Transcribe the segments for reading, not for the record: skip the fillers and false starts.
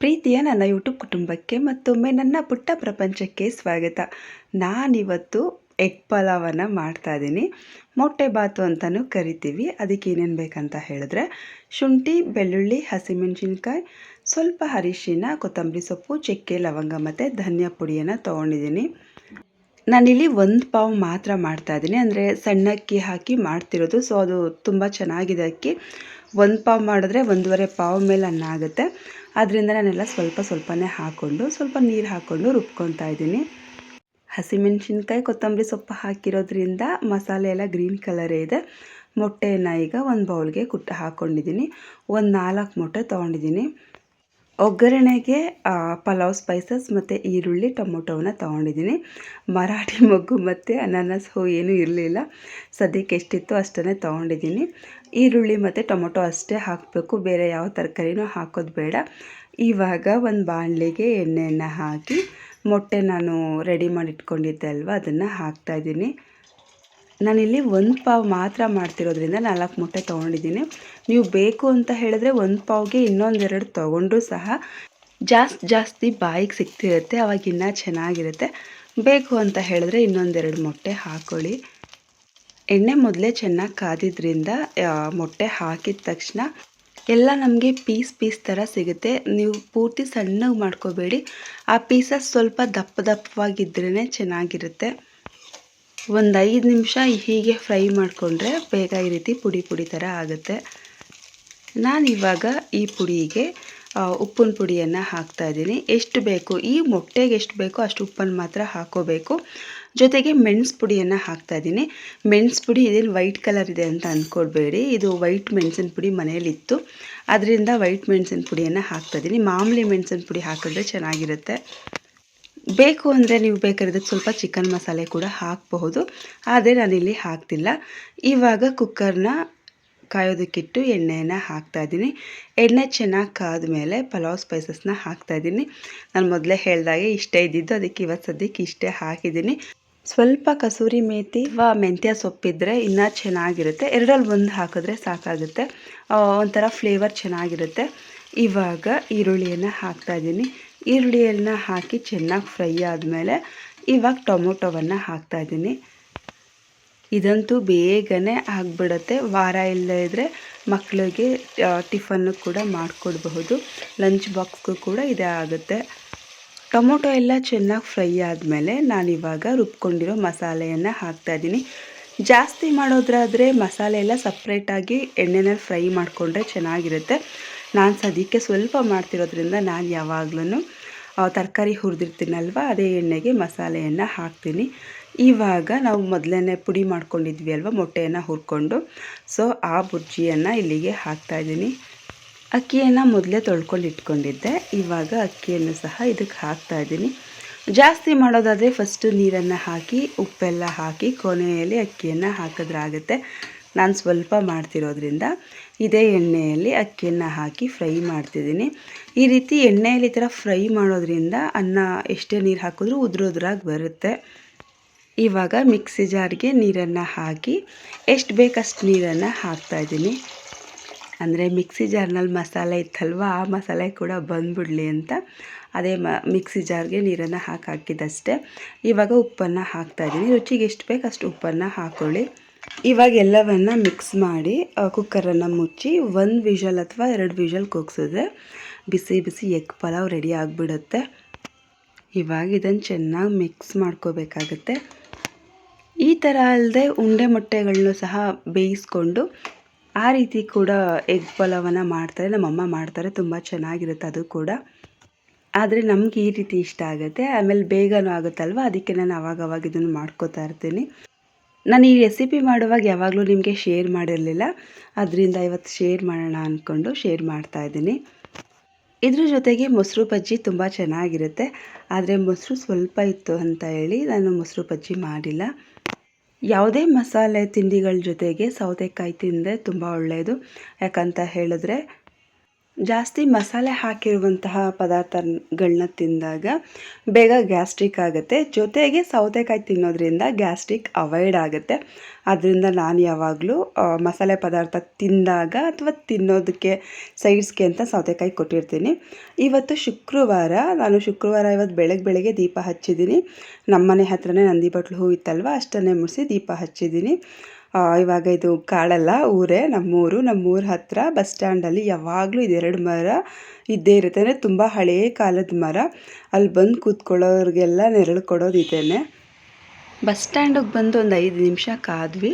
ಪ್ರೀತಿಯ ನನ್ನ ಯೂಟ್ಯೂಬ್ ಕುಟುಂಬಕ್ಕೆ ಮತ್ತೊಮ್ಮೆ ನನ್ನ ಪುಟ್ಟ ಪ್ರಪಂಚಕ್ಕೆ ಸ್ವಾಗತ. ನಾನಿವತ್ತು ಎಗ್ ಪಲಾವನ್ನು ಮಾಡ್ತಾಯಿದ್ದೀನಿ. ಮೊಟ್ಟೆ ಬಾತು ಅಂತಲೂ ಕರಿತೀವಿ. ಅದಕ್ಕೆ ಏನೇನು ಬೇಕಂತ ಹೇಳಿದ್ರೆ, ಶುಂಠಿ, ಬೆಳ್ಳುಳ್ಳಿ, ಹಸಿಮೆಣಸಿನ್ಕಾಯಿ, ಸ್ವಲ್ಪ ಅರಿಶಿನ, ಕೊತ್ತಂಬರಿ ಸೊಪ್ಪು, ಚಕ್ಕೆ, ಲವಂಗ ಮತ್ತು ಧನಿಯಾ ಪುಡಿಯನ್ನು ತೊಗೊಂಡಿದ್ದೀನಿ. ನಾನಿಲ್ಲಿ ಒಂದು ಪಾವು ಮಾತ್ರ ಮಾಡ್ತಾಯಿದ್ದೀನಿ, ಅಂದರೆ ಸಣ್ಣ ಅಕ್ಕಿ ಹಾಕಿ ಮಾಡ್ತಿರೋದು. ಸೊ ಅದು ತುಂಬ ಚೆನ್ನಾಗಿದೆ ಅಕ್ಕಿ. ಒಂದು ಪಾವು ಮಾಡಿದ್ರೆ 1.5 ಪಾವು ಮೇಲೆ ಅನ್ನ ಆಗುತ್ತೆ. ಆದ್ದರಿಂದ ನಾನೆಲ್ಲ ಸ್ವಲ್ಪನೇ ಹಾಕ್ಕೊಂಡು ಸ್ವಲ್ಪ ನೀರು ಹಾಕ್ಕೊಂಡು ರುಬ್ಕೊತಾ ಇದ್ದೀನಿ. ಹಸಿಮೆಣಸಿನ್ಕಾಯಿ, ಕೊತ್ತಂಬರಿ ಸೊಪ್ಪು ಹಾಕಿರೋದ್ರಿಂದ ಮಸಾಲೆ ಎಲ್ಲ ಗ್ರೀನ್ ಕಲರೇ ಇದೆ. ಮೊಟ್ಟೆಯನ್ನು ಈಗ ಒಂದು ಬೌಲ್ಗೆ ಹಾಕ್ಕೊಂಡಿದ್ದೀನಿ. ಒಂದು 4 ಮೊಟ್ಟೆ ತೊಗೊಂಡಿದ್ದೀನಿ. ಒಗ್ಗರಣೆಗೆ ಪಲಾವ್ ಸ್ಪೈಸಸ್ ಮತ್ತು ಈರುಳ್ಳಿ, ಟೊಮೊಟೊವನ್ನು ತೊಗೊಂಡಿದ್ದೀನಿ. ಮರಾಠಿ ಮೊಗ್ಗು ಮತ್ತು ಅನಾನಸ್ ಹೂ ಏನೂ ಇರಲಿಲ್ಲ. ಸದ್ಯಕ್ಕೆ ಎಷ್ಟಿತ್ತು ಅಷ್ಟನ್ನೇ ತೊಗೊಂಡಿದ್ದೀನಿ. ಈರುಳ್ಳಿ ಮತ್ತು ಟೊಮೊಟೊ ಅಷ್ಟೇ ಹಾಕಬೇಕು, ಬೇರೆ ಯಾವ ತರಕಾರಿನೂ ಹಾಕೋದು ಬೇಡ. ಇವಾಗ ಒಂದು ಬಾಣಲೆಗೆ ಎಣ್ಣೆಯನ್ನು ಹಾಕಿ ಮೊಟ್ಟೆ ನಾನು ರೆಡಿ ಮಾಡಿ ಇಟ್ಕೊಂಡಿದ್ದೆ ಅಲ್ವಾ, ಅದನ್ನು ಹಾಕ್ತಾಯಿದ್ದೀನಿ. ನಾನಿಲ್ಲಿ ಒಂದು ಪಾವು ಮಾತ್ರ ಮಾಡ್ತಿರೋದ್ರಿಂದ 4 ಮೊಟ್ಟೆ ತೊಗೊಂಡಿದ್ದೀನಿ. ನೀವು ಬೇಕು ಅಂತ ಹೇಳಿದ್ರೆ ಒಂದು ಪಾವ್ಗೆ ಇನ್ನೊಂದೆರಡು ತೊಗೊಂಡ್ರೂ ಸಹ ಜಾಸ್ತಿ ಬಾಯಿಗೆ ಸಿಗ್ತಿರುತ್ತೆ, ಅವಾಗ ಇನ್ನೂ ಚೆನ್ನಾಗಿರುತ್ತೆ. ಬೇಕು ಅಂತ ಹೇಳಿದ್ರೆ ಇನ್ನೊಂದೆರಡು ಮೊಟ್ಟೆ ಹಾಕ್ಕೊಳ್ಳಿ. ಎಣ್ಣೆ ಮೊದಲೇ ಚೆನ್ನಾಗಿ ಕಾದಿದ್ರಿಂದ ಮೊಟ್ಟೆ ಹಾಕಿದ ತಕ್ಷಣ ಎಲ್ಲ ನಮಗೆ ಪೀಸ್ ಥರ ಸಿಗುತ್ತೆ. ನೀವು ಪೂರ್ತಿ ಸಣ್ಣಗೆ ಮಾಡ್ಕೋಬೇಡಿ, ಆ ಪೀಸಸ್ ಸ್ವಲ್ಪ ದಪ್ಪವಾಗಿದ್ರೇ ಚೆನ್ನಾಗಿರುತ್ತೆ. ಒಂದು 5 ನಿಮಿಷ ಹೀಗೆ ಫ್ರೈ ಮಾಡಿಕೊಂಡ್ರೆ ಬೇಗ ಈ ರೀತಿ ಪುಡಿ ಥರ ಆಗುತ್ತೆ. ನಾನಿವಾಗ ಈ ಪುಡಿಗೆ ಉಪ್ಪಿನ ಪುಡಿಯನ್ನು ಹಾಕ್ತಾಯಿದ್ದೀನಿ. ಎಷ್ಟು ಬೇಕು, ಈ ಮೊಟ್ಟೆಗೆ ಎಷ್ಟು ಬೇಕೋ ಅಷ್ಟು ಉಪ್ಪನ್ನು ಮಾತ್ರ ಹಾಕ್ಕೋಬೇಕು. ಜೊತೆಗೆ ಮೆಣಸು ಪುಡಿಯನ್ನು ಹಾಕ್ತಾಯಿದ್ದೀನಿ. ಮೆಣಸು ಪುಡಿ ಇದೇನು ವೈಟ್ ಕಲರ್ ಇದೆ ಅಂತ ಅಂದ್ಕೊಳ್ಬೇಡಿ, ಇದು ವೈಟ್ ಮೆಣಸಿನ ಪುಡಿ ಮನೆಯಲ್ಲಿತ್ತು, ಅದರಿಂದ ವೈಟ್ ಮೆಣಸಿನ ಪುಡಿಯನ್ನು ಹಾಕ್ತಾಯಿದ್ದೀನಿ. ಮಾಮೂಲಿ ಮೆಣಸಿನ ಪುಡಿ ಹಾಕಿದ್ರೆ ಚೆನ್ನಾಗಿರುತ್ತೆ. ಬೇಕು ಅಂದರೆ ನೀವು ಬೇಕಾದ್ರೆ ಇದಕ್ಕೆ ಸ್ವಲ್ಪ ಚಿಕನ್ ಮಸಾಲೆ ಕೂಡ ಹಾಕಬಹುದು, ಆದರೆ ನಾನಿಲ್ಲಿ ಹಾಕ್ತಿಲ್ಲ. ಇವಾಗ ಕುಕ್ಕರ್ನ ಕಾಯೋದಕ್ಕಿಟ್ಟು ಎಣ್ಣೆಯನ್ನು ಹಾಕ್ತಾಯಿದ್ದೀನಿ. ಎಣ್ಣೆ ಚೆನ್ನಾಗಿ ಕಾದ ಮೇಲೆ ಪಲಾವ್ ಸ್ಪೈಸಸ್ನ ಹಾಕ್ತಾಯಿದ್ದೀನಿ. ನಾನು ಮೊದಲೇ ಹೇಳಿದಾಗೆ ಇಷ್ಟೇ ಇದ್ದಿದ್ದು, ಅದಕ್ಕೆ ಇವತ್ತು ಸದ್ಯಕ್ಕೆ ಇಷ್ಟೇ ಹಾಕಿದ್ದೀನಿ. ಸ್ವಲ್ಪ ಕಸೂರಿ ಮೇಥಿ ಮೆಂತ್ಯ ಸೊಪ್ಪಿದ್ರೆ ಇನ್ನೂ ಚೆನ್ನಾಗಿರುತ್ತೆ. ಎರಡರಲ್ಲಿ ಒಂದು ಹಾಕಿದ್ರೆ ಸಾಕಾಗುತ್ತೆ, ಒಂಥರ ಫ್ಲೇವರ್ ಚೆನ್ನಾಗಿರುತ್ತೆ. ಇವಾಗ ಈರುಳ್ಳಿಯನ್ನು ಹಾಕ್ತಾಯಿದ್ದೀನಿ. ಈರುಳ್ಳಿಯನ್ನು ಹಾಕಿ ಚೆನ್ನಾಗಿ ಫ್ರೈ ಆದಮೇಲೆ ಇವಾಗ ಟೊಮೊಟೊವನ್ನು ಹಾಕ್ತಾಯಿದ್ದೀನಿ. ಇದಂತೂ ಬೇಗನೆ ಆಗಿಬಿಡುತ್ತೆ. ವಾರ ಇಲ್ಲದೇ ಮಕ್ಕಳಿಗೆ ಟಿಫನ್ನು ಕೂಡ ಮಾಡಿಕೊಡ್ಬಹುದು, ಲಂಚ್ ಬಾಕ್ಸ್ಗೂ ಕೂಡ ಇದೇ ಆಗುತ್ತೆ. ಟೊಮೊಟೊ ಎಲ್ಲ ಚೆನ್ನಾಗಿ ಫ್ರೈ ಆದಮೇಲೆ ನಾನಿವಾಗ ರುಬ್ಕೊಂಡಿರೋ ಮಸಾಲೆಯನ್ನು ಹಾಕ್ತಾಯಿದ್ದೀನಿ. ಜಾಸ್ತಿ ಮಾಡೋದ್ರಾದರೆ ಮಸಾಲೆ ಎಲ್ಲ ಸಪ್ರೇಟಾಗಿ ಎಣ್ಣೆನಲ್ಲಿ ಫ್ರೈ ಮಾಡಿಕೊಂಡ್ರೆ ಚೆನ್ನಾಗಿರುತ್ತೆ. ನಾನು ಸದ್ಯಕ್ಕೆ ಸ್ವಲ್ಪ ಮಾಡ್ತಿರೋದ್ರಿಂದ ನಾನು ಯಾವಾಗ್ಲೂ ತರಕಾರಿ ಹುರಿದಿರ್ತೀನಲ್ವ, ಅದೇ ಎಣ್ಣೆಗೆ ಮಸಾಲೆಯನ್ನು ಹಾಕ್ತೀನಿ. ಇವಾಗ ನಾವು ಮೊದಲೇ ಪುಡಿ ಮಾಡ್ಕೊಂಡಿದ್ವಿ ಅಲ್ವ ಮೊಟ್ಟೆಯನ್ನು ಹುರ್ಕೊಂಡು, ಸೊ ಆ ಬುರ್ಜಿಯನ್ನು ಇಲ್ಲಿಗೆ ಹಾಕ್ತಾಯಿದ್ದೀನಿ. ಅಕ್ಕಿಯನ್ನು ಮೊದಲೇ ತೊಳ್ಕೊಂಡು ಇಟ್ಕೊಂಡಿದ್ದೆ. ಇವಾಗ ಅಕ್ಕಿಯನ್ನು ಸಹ ಇದಕ್ಕೆ ಹಾಕ್ತಾಯಿದ್ದೀನಿ. ಜಾಸ್ತಿ ಮಾಡೋದಾದರೆ ಫಸ್ಟು ನೀರನ್ನು ಹಾಕಿ ಉಪ್ಪೆಲ್ಲ ಹಾಕಿ ಕೊನೆಯಲ್ಲಿ ಅಕ್ಕಿಯನ್ನು ಹಾಕಿದ್ರಾಗುತ್ತೆ. ನಾನು ಸ್ವಲ್ಪ ಮಾಡ್ತಿರೋದ್ರಿಂದ ಇದೇ ಎಣ್ಣೆಯಲ್ಲಿ ಅಕ್ಕಿಯನ್ನು ಹಾಕಿ ಫ್ರೈ ಮಾಡ್ತಿದ್ದೀನಿ. ಈ ರೀತಿ ಎಣ್ಣೆಯಲ್ಲಿ ಈ ಥರ ಫ್ರೈ ಮಾಡೋದ್ರಿಂದ ಅನ್ನ ಎಷ್ಟೇ ನೀರು ಹಾಕಿದ್ರೂ ಉದುರಾಗಿ ಬರುತ್ತೆ. ಇವಾಗ ಮಿಕ್ಸಿ ಜಾರ್ಗೆ ನೀರನ್ನು ಹಾಕಿ ಎಷ್ಟು ಬೇಕಷ್ಟು ನೀರನ್ನು ಹಾಕ್ತಾಯಿದ್ದೀನಿ. ಅಂದರೆ ಮಿಕ್ಸಿ ಜಾರ್ನಲ್ಲಿ ಮಸಾಲೆ ಇತ್ತಲ್ವ, ಆ ಮಸಾಲೆ ಕೂಡ ಬಂದ್ಬಿಡಲಿ ಅಂತ ಅದೇ ಮಿಕ್ಸಿ ಜಾರ್ಗೆ ನೀರನ್ನು ಹಾಕಿದ್ದಷ್ಟೇ. ಇವಾಗ ಉಪ್ಪನ್ನು ಹಾಕ್ತಾಯಿದ್ದೀನಿ. ರುಚಿಗೆ ಎಷ್ಟು ಬೇಕು ಅಷ್ಟು ಉಪ್ಪನ್ನು ಹಾಕ್ಕೊಳ್ಳಿ. ಇವಾಗ ಎಲ್ಲವನ್ನು ಮಿಕ್ಸ್ ಮಾಡಿ ಕುಕ್ಕರನ್ನು ಮುಚ್ಚಿ 1 ವಿಷಲ್ ಅಥವಾ 2 ವಿಷಲ್ ಕೂಗಿಸಿದ್ರೆ ಬಿಸಿ ಎಗ್ ಪಲಾವ್ ರೆಡಿ ಆಗಿಬಿಡುತ್ತೆ. ಇವಾಗ ಇದನ್ನು ಚೆನ್ನಾಗಿ ಮಿಕ್ಸ್ ಮಾಡ್ಕೋಬೇಕಾಗತ್ತೆ. ಈ ಥರ ಅಲ್ಲದೆ ಉಂಡೆ ಮೊಟ್ಟೆಗಳನ್ನೂ ಸಹ ಬೇಯಿಸ್ಕೊಂಡು ಆ ರೀತಿ ಕೂಡ ಎಗ್ ಪಲಾವನ್ನು ಮಾಡ್ತಾರೆ, ನಮ್ಮಮ್ಮ ಮಾಡ್ತಾರೆ, ತುಂಬ ಚೆನ್ನಾಗಿರುತ್ತೆ ಅದು ಕೂಡ. ಆದರೆ ನಮ್ಗೆ ಈ ರೀತಿ ಇಷ್ಟ ಆಗುತ್ತೆ, ಆಮೇಲೆ ಬೇಗನೂ ಆಗುತ್ತಲ್ವ, ಅದಕ್ಕೆ ನಾನು ಆವಾಗವಾಗ ಇದನ್ನು ಮಾಡ್ಕೋತಾ ಇರ್ತೀನಿ. ನಾನು ಈ ರೆಸಿಪಿ ಮಾಡುವಾಗ ಯಾವಾಗಲೂ ನಿಮಗೆ ಶೇರ್ ಮಾಡಿರಲಿಲ್ಲ, ಅದರಿಂದ ಇವತ್ತು ಶೇರ್ ಮಾಡೋಣ ಅಂದ್ಕೊಂಡು ಶೇರ್ ಮಾಡ್ತಾಯಿದ್ದೀನಿ. ಇದ್ರ ಜೊತೆಗೆ ಮೊಸರು ಬಜ್ಜಿ ತುಂಬ ಚೆನ್ನಾಗಿರುತ್ತೆ, ಆದರೆ ಮೊಸರು ಸ್ವಲ್ಪ ಇತ್ತು ಅಂತ ಹೇಳಿ ನಾನು ಮೊಸರು ಬಜ್ಜಿ ಮಾಡಿಲ್ಲ. ಯಾವುದೇ ಮಸಾಲೆ ತಿಂಡಿಗಳ ಜೊತೆಗೆ ಸೌತೆಕಾಯಿ ತಿಂದರೆ ತುಂಬ ಒಳ್ಳೆಯದು. ಯಾಕಂತ ಹೇಳಿದ್ರೆ ಜಾಸ್ತಿ ಮಸಾಲೆ ಹಾಕಿರುವಂತಹ ಪದಾರ್ಥಗಳನ್ನ ತಿಂದಾಗ ಬೇಗ ಗ್ಯಾಸ್ಟ್ರಿಕ್ ಆಗುತ್ತೆ. ಜೊತೆಗೆ ಸೌತೆಕಾಯಿ ತಿನ್ನೋದ್ರಿಂದ ಗ್ಯಾಸ್ಟ್ರಿಕ್ ಅವಾಯ್ಡ್ ಆಗುತ್ತೆ. ಆದ್ದರಿಂದ ನಾನು ಯಾವಾಗಲೂ ಮಸಾಲೆ ಪದಾರ್ಥ ತಿಂದಾಗ ಅಥವಾ ತಿನ್ನೋದಕ್ಕೆ ಸೈಡ್ಸ್ಗೆ ಅಂತ ಸೌತೆಕಾಯಿ ಕೊಟ್ಟಿರ್ತೀನಿ. ಇವತ್ತು ಶುಕ್ರವಾರ, ನಾನು ಇವತ್ತು ಬೆಳಗ್ಗೆ ದೀಪ ಹಚ್ಚಿದ್ದೀನಿ. ನಮ್ಮನೆ ಹತ್ರನೇ ನಂದಿ ಬಟ್ಲು ಹೂ ಇತ್ತಲ್ವ, ಅಷ್ಟನ್ನೇ ಮುಡಿಸಿ ದೀಪ ಹಚ್ಚಿದ್ದೀನಿ. ಇವಾಗ ಇದು ಕಾಡಲ್ಲ, ಊರೇ, ನಮ್ಮೂರ ಹತ್ರ ಬಸ್ ಸ್ಟ್ಯಾಂಡಲ್ಲಿ ಯಾವಾಗಲೂ ಇದೆರಡು ಮರ ಇದ್ದೇ ಇರುತ್ತೆ. ಅಂದರೆ ತುಂಬ ಹಳೆಯ ಕಾಲದ ಮರ. ಅಲ್ಲಿ ಬಂದು ಕೂತ್ಕೊಳ್ಳೋರಿಗೆಲ್ಲ ನೆರಳು ಕೊಡೋದು ಇದೇನೆ. ಬಸ್ ಸ್ಟ್ಯಾಂಡಿಗೆ ಬಂದು ಒಂದು 5 ನಿಮಿಷ ಕಾದ್ವಿ.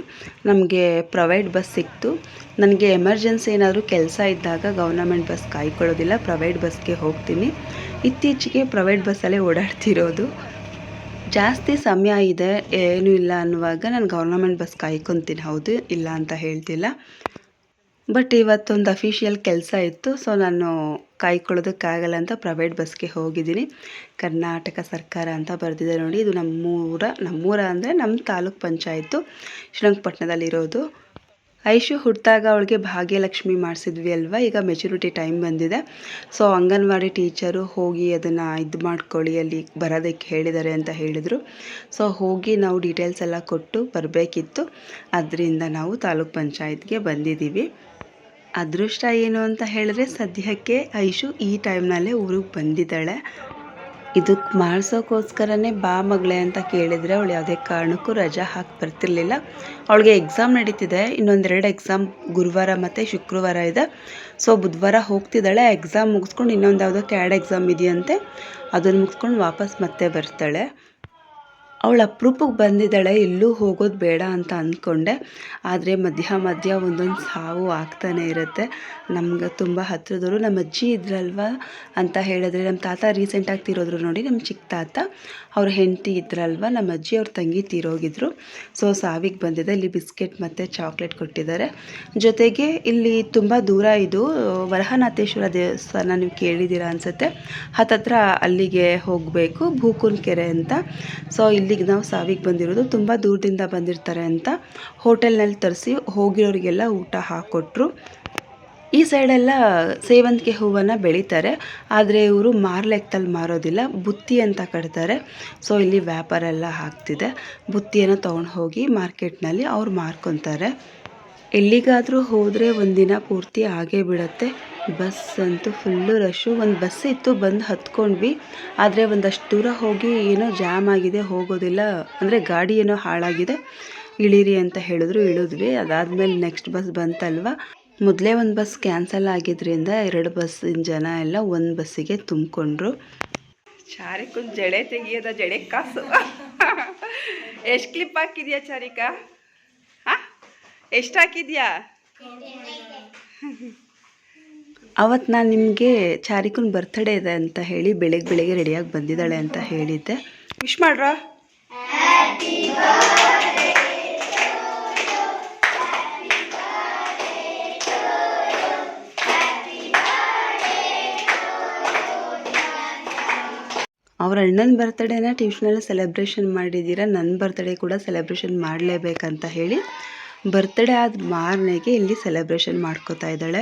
ನಮಗೆ ಪ್ರೈವೇಟ್ ಬಸ್ ಸಿಕ್ತು. ನನಗೆ ಎಮರ್ಜೆನ್ಸಿ ಏನಾದರೂ ಕೆಲಸ ಇದ್ದಾಗ ಗೌರ್ನಮೆಂಟ್ ಬಸ್ ಕಾಯ್ಕೊಳ್ಳೋದಿಲ್ಲ, ಪ್ರೈವೇಟ್ ಬಸ್ಗೆ ಹೋಗ್ತೀನಿ. ಇತ್ತೀಚೆಗೆ ಪ್ರೈವೇಟ್ ಬಸ್ಸಲ್ಲೇ ಓಡಾಡ್ತಿರೋದು. ಜಾಸ್ತಿ ಸಮಯ ಇದೆ, ಏನೂ ಇಲ್ಲ ಅನ್ನುವಾಗ ನಾನು ಗೌರ್ನಮೆಂಟ್ ಬಸ್ ಕಾಯ್ಕೊತೀನಿ. ಹೌದು, ಇಲ್ಲ ಅಂತ ಹೇಳ್ತಿಲ್ಲ. ಬಟ್ ಇವತ್ತೊಂದು ಅಫಿಷಿಯಲ್ ಕೆಲಸ ಇತ್ತು, ಸೊ ನಾನು ಕಾಯ್ಕೊಳ್ಳೋದಕ್ಕಾಗಲ್ಲ ಅಂತ ಪ್ರೈವೇಟ್ ಬಸ್ಗೆ ಹೋಗಿದ್ದೀನಿ. ಕರ್ನಾಟಕ ಸರ್ಕಾರ ಅಂತ ಬರೆದಿದೆ ನೋಡಿ. ಇದು ನಮ್ಮೂರ ಅಂದರೆ ನಮ್ಮ ತಾಲೂಕ್ ಪಂಚಾಯತು ಶ್ರೀರಂಗಪಟ್ಟಣದಲ್ಲಿರೋದು. ಐಶು ಹುಟ್ಟಿದಾಗ ಅವಳಿಗೆ ಭಾಗ್ಯಲಕ್ಷ್ಮಿ ಮಾಡಿಸಿದ್ವಿ ಅಲ್ವಾ, ಈಗ ಮೆಚುರಿಟಿ ಟೈಮ್ ಬಂದಿದೆ. ಸೊ ಅಂಗನವಾಡಿ ಟೀಚರು ಹೋಗಿ ಅದನ್ನು ಇದು ಮಾಡ್ಕೊಳ್ಳಿ, ಅಲ್ಲಿ ಬರೋದಕ್ಕೆ ಹೇಳಿದ್ದಾರೆ ಅಂತ ಹೇಳಿದರು. ಸೊ ಹೋಗಿ ನಾವು ಡೀಟೇಲ್ಸ್ ಎಲ್ಲ ಕೊಟ್ಟು ಬರಬೇಕಿತ್ತು. ಅದರಿಂದ ನಾವು ತಾಲೂಕ್ ಪಂಚಾಯತ್ಗೆ ಬಂದಿದ್ದೀವಿ. ಅದೃಷ್ಟ ಏನು ಅಂತ ಹೇಳಿದ್ರೆ ಸದ್ಯಕ್ಕೆ ಐಶು ಈ ಟೈಮ್ನಲ್ಲೇ ಊರಿಗೆ ಬಂದಿದ್ದಾಳೆ. ಇದಕ್ಕೆ ಮಾಡಿಸೋಕ್ಕೋಸ್ಕರನೇ ಬಾ ಮಗಳೇ ಅಂತ ಕೇಳಿದರೆ ಅವಳು ಯಾವುದೇ ಕಾರಣಕ್ಕೂ ರಜಾ ಹಾಕಿ ಬರ್ತಿರ್ಲಿಲ್ಲ. ಅವಳಿಗೆ ಎಕ್ಸಾಮ್ ನಡೀತಿದೆ, ಇನ್ನೊಂದೆರಡು ಎಕ್ಸಾಮ್ ಗುರುವಾರ ಮತ್ತು ಶುಕ್ರವಾರ ಇದೆ. ಸೊ ಬುಧವಾರ ಹೋಗ್ತಿದ್ದಾಳೆ. ಎಕ್ಸಾಮ್ ಮುಗಿಸ್ಕೊಂಡು ಇನ್ನೊಂದು ಯಾವುದೋ ಕ್ಯಾಡ್ ಎಕ್ಸಾಮ್ ಇದೆಯಂತೆ, ಅದನ್ನು ಮುಗಿಸ್ಕೊಂಡು ವಾಪಸ್ ಮತ್ತೆ ಬರ್ತಾಳೆ. ಅವಳು ಅಪರೂಪಕ್ಕೆ ಬಂದಿದ್ದಾಳೆ, ಎಲ್ಲೂ ಹೋಗೋದು ಬೇಡ ಅಂತ ಅಂದ್ಕೊಂಡೆ. ಆದರೆ ಮಧ್ಯ ಒಂದೊಂದು ಸಾವು ಆಗ್ತಾನೆ ಇರುತ್ತೆ. ನಮ್ಗೆ ತುಂಬ ಹತ್ತಿರದವರು ನಮ್ಮ ಅಜ್ಜಿ ಇದ್ರಲ್ವ ಅಂತ ಹೇಳಿದ್ರೆ, ನಮ್ಮ ತಾತ ರೀಸೆಂಟಾಗಿ ತೀರೋದ್ರು ನೋಡಿ, ನಮ್ಮ ಚಿಕ್ಕ ತಾತ. ಅವ್ರ ಹೆಂಡತಿ ಇದ್ರಲ್ವ, ನಮ್ಮ ಅಜ್ಜಿ ಅವ್ರ ತಂಗಿ ತೀರೋಗಿದ್ರು. ಸೊ ಸಾವಿಗೆ ಬಂದಿದೆ. ಇಲ್ಲಿ ಬಿಸ್ಕೆಟ್ ಮತ್ತು ಚಾಕ್ಲೇಟ್ ಕೊಟ್ಟಿದ್ದಾರೆ. ಜೊತೆಗೆ ಇಲ್ಲಿ ತುಂಬ ದೂರ, ಇದು ವರಹನಾಥೇಶ್ವರ ದೇವಸ್ಥಾನ ನೀವು ಕೇಳಿದ್ದೀರಾ ಅನಿಸುತ್ತೆ. ಹತ್ತತ್ರ ಅಲ್ಲಿಗೆ ಹೋಗಬೇಕು, ಭೂಕುನ್ ಕೆರೆ ಅಂತ. ಸೊ ಇಲ್ಲಿಗೆ ನಾವು ಸಾವಿಗೆ ಬಂದಿರೋದು. ತುಂಬ ದೂರದಿಂದ ಬಂದಿರ್ತಾರೆ ಅಂತ ಹೋಟೆಲ್ನಲ್ಲಿ ತರಿಸಿ ಹೋಗಿರೋರಿಗೆಲ್ಲ ಊಟ ಹಾಕ್ಕೊಟ್ರು. ಈ ಸೈಡೆಲ್ಲ ಸೇವಂತಿಗೆ ಹೂವನ್ನು ಬೆಳೀತಾರೆ, ಆದರೆ ಇವರು ಮಾರ್ಲೆಕ್ಕದಲ್ಲಿ ಮಾರೋದಿಲ್ಲ, ಬುತ್ತಿ ಅಂತ ಕಟ್ತಾರೆ. ಸೊ ಇಲ್ಲಿ ವ್ಯಾಪಾರ ಎಲ್ಲ ಆಗ್ತಿದೆ. ಬುತ್ತಿಯನ್ನು ತೊಗೊಂಡು ಹೋಗಿ ಮಾರ್ಕೆಟ್ನಲ್ಲಿ ಅವ್ರು ಮಾರ್ಕೊತಾರೆ. ಎಲ್ಲಿಗಾದರೂ ಹೋದರೆ ಒಂದಿನ ಪೂರ್ತಿ ಆಗೇ ಬಿಡುತ್ತೆ. ಬಸ್ ಅಂತೂ ಫುಲ್ಲು ರಶ್ಶು. ಒಂದು ಬಸ್ ಇತ್ತು, ಬಂದು ಹತ್ಕೊಂಡ್ವಿ. ಆದರೆ ಒಂದಷ್ಟು ದೂರ ಹೋಗಿ ಏನೋ ಜಾಮ್ ಆಗಿದೆ, ಹೋಗೋದಿಲ್ಲ, ಅಂದರೆ ಗಾಡಿ ಏನೋ ಹಾಳಾಗಿದೆ, ಇಳೀರಿ ಅಂತ ಹೇಳಿದ್ರು, ಇಳಿದ್ವಿ. ಅದಾದಮೇಲೆ ನೆಕ್ಸ್ಟ್ ಬಸ್ ಬಂತಲ್ವ, ಮೊದಲೇ ಒಂದು ಬಸ್ ಕ್ಯಾನ್ಸಲ್ ಆಗಿದ್ದರಿಂದ 2 ಬಸ್ಸಿನ ಜನ ಎಲ್ಲ ಒಂದು ಬಸ್ಸಿಗೆ ತುಂಬಿಕೊಂಡ್ರು. ಚಾರಿಕೊಂದು ಜಡೆ ತೆಗಿಯೋದ, ಜಡೆ ಕಾಸು. ಎಷ್ಟು ಕ್ಲಿಪ್ ಹಾಕಿದ್ಯಾ ಚಾರಿಕಾ? ಎಷ್ಟು ಹಾಕಿದ್ಯಾ? ಅವತ್ತು ನಾನು ನಿಮಗೆ ಚಾರಿಕನ್ ಬರ್ತ್ಡೇ ಇದೆ ಅಂತ ಹೇಳಿ ಬೆಳಗ್ಗೆ ರೆಡಿಯಾಗಿ ಬಂದಿದ್ದಾಳೆ ಅಂತ ಹೇಳಿದ್ದೆ. ವಿಶ್ ಮಾಡ್ರ. ಅವ್ರ ಅಣ್ಣನ ಬರ್ತ್ಡೇನ ಟ್ಯೂಷನಲ್ಲಿ ಸೆಲೆಬ್ರೇಷನ್ ಮಾಡಿದ್ದೀರಾ, ನನ್ನ ಬರ್ತ್ಡೇ ಕೂಡ ಸೆಲೆಬ್ರೇಷನ್ ಮಾಡಲೇಬೇಕಂತ ಹೇಳಿ ಬರ್ತ್ಡೇ ಆದ ಮಾರನೆಗೆ ಇಲ್ಲಿ ಸೆಲೆಬ್ರೇಷನ್ ಮಾಡ್ಕೋತಾ ಇದ್ದಾಳೆ.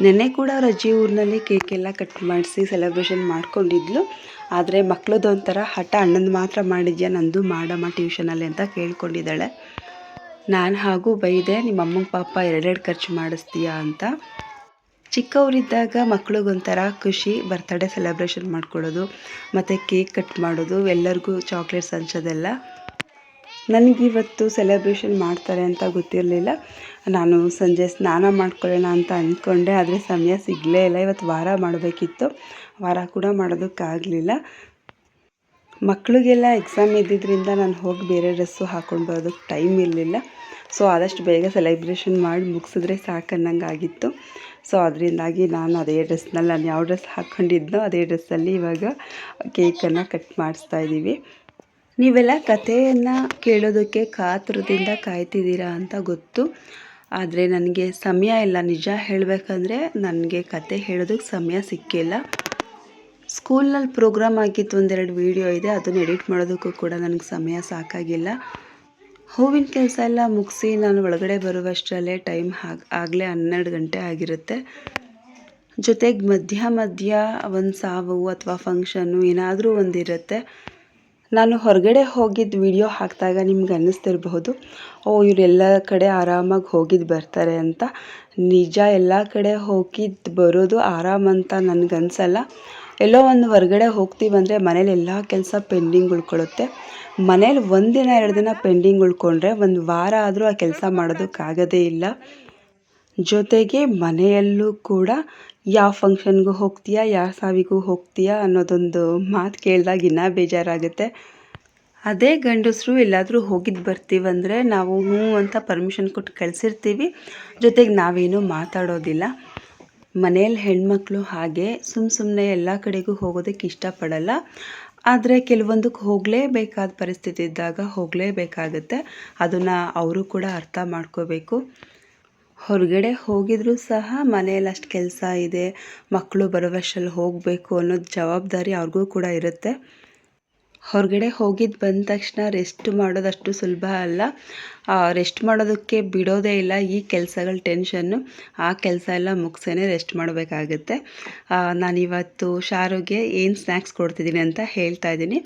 ನೆನ್ನೆ ಕೂಡ ಅವ್ರ ಅಜ್ಜಿ ಊರಿನಲ್ಲಿ ಕೇಕೆಲ್ಲ ಕಟ್ ಮಾಡಿಸಿ ಸೆಲೆಬ್ರೇಷನ್ ಮಾಡ್ಕೊಂಡಿದ್ಲು. ಆದರೆ ಮಕ್ಕಳದೊಂಥರ ಹಠ, ಅಣ್ಣಂದು ಮಾತ್ರ ಮಾಡಿದ್ಯಾ, ನಂದು ಮಾಡಮ್ಮ ಟ್ಯೂಷನಲ್ಲಿ ಅಂತ ಕೇಳ್ಕೊಂಡಿದ್ದಾಳೆ. ನಾನು ಹಾಗೂ ಬೈದೆ, ನಿಮ್ಮ ಅಮ್ಮಂಗೆ ಪಾಪ 2 ಖರ್ಚು ಮಾಡಿಸ್ತೀಯಾ ಅಂತ. ಚಿಕ್ಕವರಿದ್ದಾಗ ಮಕ್ಳಿಗೊಂಥರ ಖುಷಿ, ಬರ್ತ್ಡೇ ಸೆಲೆಬ್ರೇಷನ್ ಮಾಡ್ಕೊಳ್ಳೋದು ಮತ್ತು ಕೇಕ್ ಕಟ್ ಮಾಡೋದು, ಎಲ್ಲರಿಗೂ ಚಾಕ್ಲೇಟ್ಸ್ ಹಂಚೋದೆಲ್ಲ. ನನಗಿವತ್ತು ಸೆಲೆಬ್ರೇಷನ್ ಮಾಡ್ತಾರೆ ಅಂತ ಗೊತ್ತಿರಲಿಲ್ಲ. ನಾನು ಸಂಜೆ ಸ್ನಾನ ಮಾಡ್ಕೊಳ್ಳೋಣ ಅಂತ ಅಂದ್ಕೊಂಡೆ, ಆದರೆ ಸಮಯ ಸಿಗಲೇ ಇಲ್ಲ. ಇವತ್ತು ವಾರ ಮಾಡಬೇಕಿತ್ತು, ವಾರ ಕೂಡ ಮಾಡೋದಕ್ಕಾಗಲಿಲ್ಲ. ಮಕ್ಕಳಿಗೆಲ್ಲ ಎಕ್ಸಾಮ್ ಇದ್ದಿದ್ದರಿಂದ ನಾನು ಹೋಗಿ ಬೇರೆ ಡ್ರೆಸ್ಸು ಹಾಕ್ಕೊಂಡು ಬರೋದಕ್ಕೆ ಟೈಮ್ ಇರಲಿಲ್ಲ. ಸೊ ಆದಷ್ಟು ಬೇಗ ಸೆಲೆಬ್ರೇಷನ್ ಮಾಡಿ ಮುಗಿಸಿದ್ರೆ ಸಾಕನ್ನಂಗೆ ಆಗಿತ್ತು. ಸೊ ಅದರಿಂದಾಗಿ ನಾನು ಅದೇ ಡ್ರೆಸ್ನಲ್ಲಿ, ನಾನು ಯಾವ ಡ್ರೆಸ್ ಹಾಕ್ಕೊಂಡಿದ್ನೋ ಅದೇ ಡ್ರೆಸ್ಸಲ್ಲಿ ಇವಾಗ ಕೇಕನ್ನು ಕಟ್ ಮಾಡಿಸ್ತಾ ಇದ್ದೀವಿ. ನೀವೆಲ್ಲ ಕಥೆಯನ್ನು ಕೇಳೋದಕ್ಕೆ ಕಾತುರದಿಂದ ಕಾಯ್ತಿದ್ದೀರಾ ಅಂತ ಗೊತ್ತು. ಆದರೆ ನನಗೆ ಸಮಯ ಇಲ್ಲ, ನಿಜ ಹೇಳಬೇಕಂದ್ರೆ ನನಗೆ ಕತೆ ಹೇಳೋದಕ್ಕೆ ಸಮಯ ಸಿಕ್ಕಿಲ್ಲ. ಸ್ಕೂಲ್ನಲ್ಲಿ ಪ್ರೋಗ್ರಾಮ್ ಆಗಿತ್ತು, 1-2 ವೀಡಿಯೋ ಇದೆ, ಅದನ್ನು ಎಡಿಟ್ ಮಾಡೋದಕ್ಕೂ ಕೂಡ ನನಗೆ ಸಮಯ ಸಾಕಾಗಿಲ್ಲ. ಹೂವಿನ ಕೆಲಸ ಎಲ್ಲ ಮುಗಿಸಿ ನಾನು ಒಳಗಡೆ ಬರುವಷ್ಟರಲ್ಲೇ ಟೈಮ್ ಆಗಲೇ 12 ಗಂಟೆ ಆಗಿರುತ್ತೆ. ಜೊತೆಗೆ ಮಧ್ಯ ಮಧ್ಯ ಒಂದು ಸಾವು ಅಥವಾ ಫಂಕ್ಷನ್ನು ಏನಾದರೂ ಒಂದಿರುತ್ತೆ. ನಾನು ಹೊರಗಡೆ ಹೋಗಿದ್ದು ವಿಡಿಯೋ ಹಾಕಿದಾಗ ನಿಮ್ಗೆ ಅನ್ನಿಸ್ತಿರಬಹುದು, ಓ ಇವರೆಲ್ಲ ಕಡೆ ಆರಾಮಾಗಿ ಹೋಗಿದ್ದು ಬರ್ತಾರೆ ಅಂತ. ನಿಜ, ಎಲ್ಲ ಕಡೆ ಹೋಗಿದ್ದು ಬರೋದು ಆರಾಮಂತ ನನಗನ್ಸಲ್ಲ. ಎಲ್ಲೋ ಒಂದು ಹೊರಗಡೆ ಹೋಗ್ತೀವಂದರೆ ಮನೇಲಿ ಎಲ್ಲ ಕೆಲಸ ಪೆಂಡಿಂಗ್ ಉಳ್ಕೊಳ್ಳುತ್ತೆ. ಮನೇಲಿ 1 ದಿನ 2 ದಿನ ಪೆಂಡಿಂಗ್ ಉಳ್ಕೊಂಡ್ರೆ 1 ವಾರ ಆದರೂ ಆ ಕೆಲಸ ಮಾಡೋದಕ್ಕಾಗೋದೇ ಇಲ್ಲ. ಜೊತೆಗೆ ಮನೆಯಲ್ಲೂ ಕೂಡ ಯಾವ ಫಂಕ್ಷನ್ಗೂ ಹೋಗ್ತೀಯಾ, ಯಾವ ಸಾವಿಗೂ ಹೋಗ್ತೀಯಾ ಅನ್ನೋದೊಂದು ಮಾತು ಕೇಳಿದಾಗ ಇನ್ನೂ ಬೇಜಾರಾಗುತ್ತೆ. ಅದೇ ಗಂಡಸರು ಎಲ್ಲಾದರೂ ಹೋಗಿದ್ದು ಬರ್ತೀವಂದರೆ ನಾವು ಹ್ಞೂ ಅಂತ ಪರ್ಮಿಷನ್ ಕೊಟ್ಟು ಕಳಿಸಿರ್ತೀವಿ. ಜೊತೆಗೆ ನಾವೇನೂ ಮಾತಾಡೋದಿಲ್ಲ. ಮನೇಲಿ ಹೆಣ್ಮಕ್ಳು ಹಾಗೆ ಸುಮ್ಮನೆ ಎಲ್ಲ ಕಡೆಗೂ ಹೋಗೋದಕ್ಕೆ ಇಷ್ಟಪಡಲ್ಲ. ಆದರೆ ಕೆಲವೊಂದಕ್ಕೆ ಹೋಗಲೇಬೇಕಾದ ಪರಿಸ್ಥಿತಿ ಇದ್ದಾಗ ಹೋಗಲೇಬೇಕಾಗುತ್ತೆ. ಅದನ್ನು ಅವರು ಕೂಡ ಅರ್ಥ ಮಾಡ್ಕೋಬೇಕು. ಹೊರಗಡೆ ಹೋಗಿದ್ರೂ ಸಹ ಮನೇಲಿ ಅಷ್ಟು ಕೆಲಸ ಇದೆ, ಮಕ್ಕಳು ಬರೋವಷ್ಟರಲ್ಲಿ ಹೋಗಬೇಕು ಅನ್ನೋದು ಜವಾಬ್ದಾರಿ ಅವ್ರಿಗೂ ಕೂಡ ಇರುತ್ತೆ. ಹೊರಗಡೆ ಹೋಗಿದ್ದು ಬಂದ ತಕ್ಷಣ ರೆಸ್ಟ್ ಮಾಡೋದಷ್ಟು ಸುಲಭ ಅಲ್ಲ. ರೆಸ್ಟ್ ಮಾಡೋದಕ್ಕೆ ಬಿಡೋದೇ ಇಲ್ಲ. ಈ ಕೆಲಸಗಳ ಟೆನ್ಷನ್ನು, ಆ ಕೆಲಸ ಎಲ್ಲ ಮುಗಿಸೇನೆ ರೆಸ್ಟ್ ಮಾಡಬೇಕಾಗುತ್ತೆ. ನಾನಿವತ್ತು ಶಾರುಗೆ ಏನು ಸ್ನ್ಯಾಕ್ಸ್ ಕೊಡ್ತಿದ್ದೀನಿ ಅಂತ ಹೇಳ್ತಾ ಇದ್ದೀನಿ.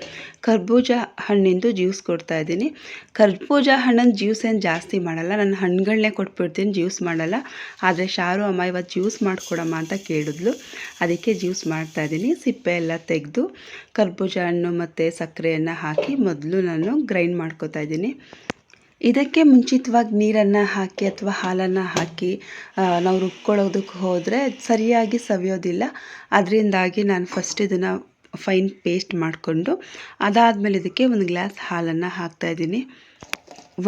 ಕರ್ಬೂಜ ಹಣ್ಣಿಂದು ಜ್ಯೂಸ್ ಕೊಡ್ತಾಯಿದ್ದೀನಿ. ಕರ್ಬೂಜ ಹಣ್ಣಿನ ಜ್ಯೂಸ್ ಏನು ಜಾಸ್ತಿ ಮಾಡಲ್ಲ, ನಾನು ಹಣ್ಣುಗಳನ್ನೇ ಕೊಟ್ಬಿಡ್ತೀನಿ, ಜ್ಯೂಸ್ ಮಾಡಲ್ಲ. ಆದರೆ ಶಾರು ಅಮ್ಮ ಇವತ್ತು ಜ್ಯೂಸ್ ಮಾಡಿಕೊಡಮ್ಮ ಅಂತ ಕೇಳಿದ್ಲು, ಅದಕ್ಕೆ ಜ್ಯೂಸ್ ಮಾಡ್ತಾಯಿದ್ದೀನಿ. ಸಿಪ್ಪೆ ಎಲ್ಲ ತೆಗೆದು ಕರ್ಬೂಜ ಹಣ್ಣು ಮತ್ತು ಸಕ್ಕರೆಯನ್ನು ಹಾಕಿ ಮೊದಲು ನಾನು ಗ್ರೈಂಡ್ ಮಾಡ್ಕೊತಾ ಇದ್ದೀನಿ. ಇದಕ್ಕೆ ಮುಂಚಿತವಾಗಿ ನೀರನ್ನು ಹಾಕಿ ಅಥವಾ ಹಾಲನ್ನು ಹಾಕಿ ನಾವು ರುಬ್ಕೊಳ್ಳೋದಕ್ಕೆ ಹೋದರೆ ಸರಿಯಾಗಿ ಸವಿಯೋದಿಲ್ಲ. ಅದರಿಂದಾಗಿ ನಾನು ಫಸ್ಟ್ ಇದನ್ನು ಫೈನ್ ಪೇಸ್ಟ್ ಮಾಡಿಕೊಂಡು ಅದಾದಮೇಲೆ ಇದಕ್ಕೆ 1 ಗ್ಲಾಸ್ ಹಾಲನ್ನು ಹಾಕ್ತಾಯಿದ್ದೀನಿ.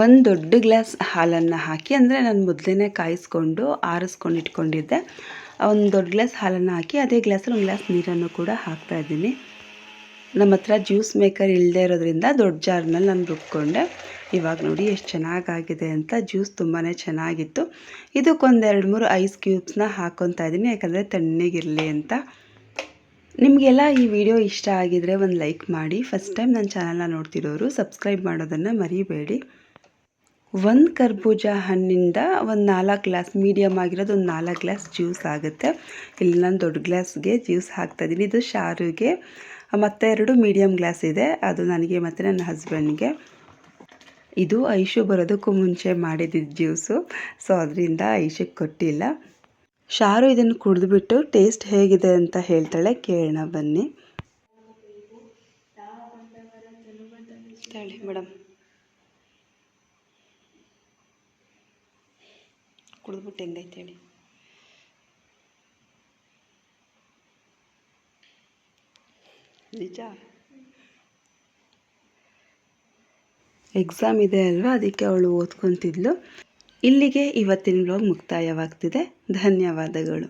1 ದೊಡ್ಡ ಗ್ಲಾಸ್ ಹಾಲನ್ನು ಹಾಕಿ, ಅಂದರೆ ನಾನು ಮೊದಲೇ ಕಾಯಿಸ್ಕೊಂಡು ಆರಿಸ್ಕೊಂಡು ಇಟ್ಕೊಂಡಿದ್ದೆ. 1 ದೊಡ್ಡ ಗ್ಲಾಸ್ ಹಾಲನ್ನು ಹಾಕಿ ಅದೇ ಗ್ಲಾಸಲ್ಲಿ 1 ಗ್ಲಾಸ್ ನೀರನ್ನು ಕೂಡ ಹಾಕ್ತಾಯಿದ್ದೀನಿ. ನಮ್ಮ ಹತ್ರ ಜ್ಯೂಸ್ ಮೇಕರ್ ಇಲ್ಲದೆ ಇರೋದ್ರಿಂದ ದೊಡ್ಡ ಜಾರ್ನಲ್ಲಿ ನಾನು ರುಬ್ಕೊಂಡೆ. ಇವಾಗ ನೋಡಿ ಎಷ್ಟು ಚೆನ್ನಾಗಾಗಿದೆ ಅಂತ. ಜ್ಯೂಸ್ ತುಂಬಾ ಚೆನ್ನಾಗಿತ್ತು. ಇದಕ್ಕೊಂದು 2-3 ಐಸ್ ಕ್ಯೂಬ್ಸ್ನ ಹಾಕ್ಕೊತಾ ಇದ್ದೀನಿ, ಯಾಕಂದರೆ ತಣ್ಣಗಿರಲಿ ಅಂತ. ನಿಮಗೆಲ್ಲ ಈ ವಿಡಿಯೋ ಇಷ್ಟ ಆಗಿದರೆ ಒಂದು ಲೈಕ್ ಮಾಡಿ. ಫಸ್ಟ್ ಟೈಮ್ ನನ್ನ ಚಾನಲ್ನ ನೋಡ್ತಿರೋರು ಸಬ್ಸ್ಕ್ರೈಬ್ ಮಾಡೋದನ್ನು ಮರಿಬೇಡಿ. 1 ಕರ್ಬೂಜ ಹಣ್ಣಿಂದ ಒಂದು 4 ಗ್ಲಾಸ್, ಮೀಡಿಯಮ್ ಆಗಿರೋದು ಒಂದು 4 ಗ್ಲಾಸ್ ಜ್ಯೂಸ್ ಆಗುತ್ತೆ. ಇಲ್ಲಿ ನಾನು ದೊಡ್ಡ ಗ್ಲಾಸ್ಗೆ ಜ್ಯೂಸ್ ಹಾಕ್ತಾಯಿದ್ದೀನಿ. ಇದು ಶಾರುಗೆ, ಮತ್ತು 2 ಮೀಡಿಯಮ್ ಗ್ಲಾಸ್ ಇದೆ, ಅದು ನನಗೆ ಮತ್ತು ನನ್ನ ಹಸ್ಬೆಂಡ್ಗೆ. ಇದು ಐಶು ಬರೋದಕ್ಕೂ ಮುಂಚೆ ಮಾಡಿದ್ದಿದ್ದು ಜ್ಯೂಸು, ಸೊ ಅದರಿಂದ ಐಶುಗೆ ಕೊಟ್ಟಿಲ್ಲ. ಶಾರು ಇದನ್ನು ಕುಡಿದ್ಬಿಟ್ಟು ಟೇಸ್ಟ್ ಹೇಗಿದೆ ಅಂತ ಹೇಳ್ತಾಳೆ, ಕೇಳೋಣ ಬನ್ನಿ. ಹೇಳಿ ಮೇಡಮ್, ಕುಡಿದ್ಬಿಟ್ಟು ಹೆಂಗೈತೆ ಹೇಳಿ. ನಿಜ ಎಕ್ಸಾಮ್ ಇದೆ ಅಲ್ವಾ, ಅದಕ್ಕೆ ಅವಳು ಓದ್ಕೊತಿದ್ಲು. ಇಲ್ಲಿಗೆ ಇವತ್ತಿನ ವ್ಲಾಗ್ ಮುಕ್ತಾಯವಾಗ್ತಿದೆ. ಧನ್ಯವಾದಗಳು.